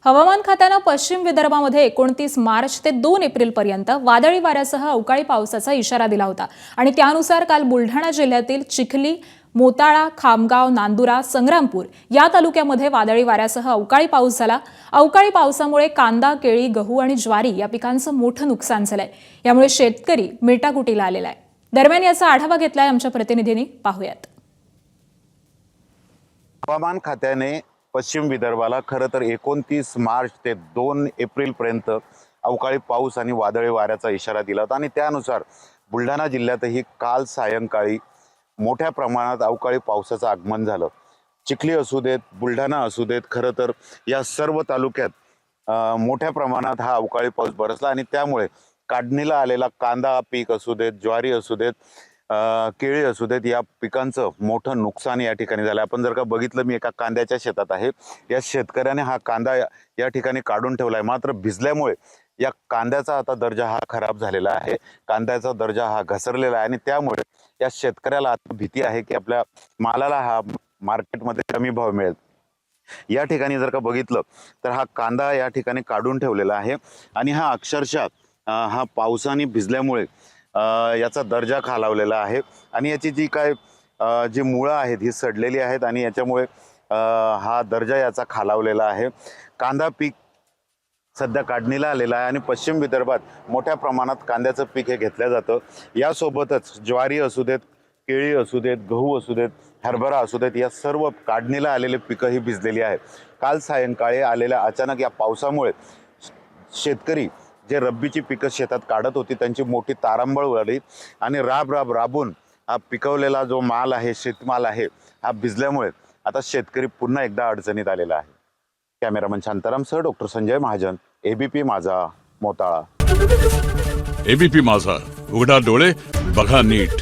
हवामान खात्यानं पश्चिम विदर्भामध्ये 29 मार्च ते 2 एप्रिलपर्यंत वादळी वाऱ्यासह अवकाळी पावसाचा इशारा दिला होता आणि त्यानुसार काल बुलढाणा जिल्ह्यातील चिखली, मोताळा, खामगाव, नांदुरा, संग्रामपूर या तालुक्यामध्ये वादळी वाऱ्यासह अवकाळी पाऊस झाला। अवकाळी पावसामुळे कांदा, केळी, गहू आणि ज्वारी या पिकांचं मोठं नुकसान झालंय। यामुळे शेतकरी मेटाकुटीला आलेला आहे। दरम्यान याचा आढावा घेतलाय आमच्या प्रतिनिधींनी, पाहूयात। हवामान खात्याने पश्चिम विदर्भाला खरं तर 29 मार्च ते 2 एप्रिलपर्यंत अवकाळी पाऊस आणि वादळी वाऱ्याचा इशारा दिला होता आणि त्यानुसार बुलढाणा जिल्ह्यातही काल सायंकाळी मोठ्या प्रमाणात अवकाळी पावसाचं आगमन झालं। चिखली असू देत, बुलढाणा असू देत, खरं तर या सर्व तालुक्यात मोठ्या प्रमाणात हा अवकाळी पाऊस बरसला आणि त्यामुळे काढणीला आलेला कांदा पीक असू देत, ज्वारी असू देत, केळी असू देत, या पिकांचं मोठं नुकसान या ठिकाणी झालं। आपण जर का बघितलं, मी एका कांद्याच्या शेतात आहे। या शेतकऱ्याने हा कांदा या ठिकाणी काढून ठेवलाय, मात्र भिजल्यामुळे या कांद्याचा आता दर्जा हा खराब झालेला आहे, कांद्याचा दर्जा हा घसरलेला आहे आणि त्यामुळे या शेतकऱ्याला आता भीती आहे की आपल्या मालाला हा मार्केटमध्ये कमी भाव मिळेल। या ठिकाणी जर का बघितलं तर हा कांदा या ठिकाणी काढून ठेवलेला आहे आणि हा अक्षरशः हा पावसाने भिजल्यामुळे याचा दर्जा खालावलेला आहे आणि याची जी काय जी मुळं आहेत ही सडलेली आहेत आणि याच्यामुळे हा दर्जा याचा खालावलेला आहे। कांदा पीक सध्या काढणीला आलेला आहे आणि पश्चिम विदर्भात मोठ्या प्रमाणात कांद्याचं पीक हे घेतलं जातं। यासोबतच ज्वारी असू देत, केळी असू देत, गहू असू देत, हरभरा असू देत, या सर्व काढणीला आलेले पिकं ही भिजलेली आहेत। काल सायंकाळी आलेल्या अचानक या पावसामुळे शेतकरी जे रब्बीची पिकं शेतात काढत होती त्यांची मोठी तारांबळ उडाली आणि राबून हा पिकवलेला जो माल आहे, शेतमाल आहे, हा भिजल्यामुळे आता शेतकरी पुन्हा एकदा अडचणीत आलेला आहे। कॅमेरामन शांताराम सह डॉक्टर संजय महाजन, एबीपी माझा, मोताळा। एबीपी माझा, उघडा डोळे बघा नीट।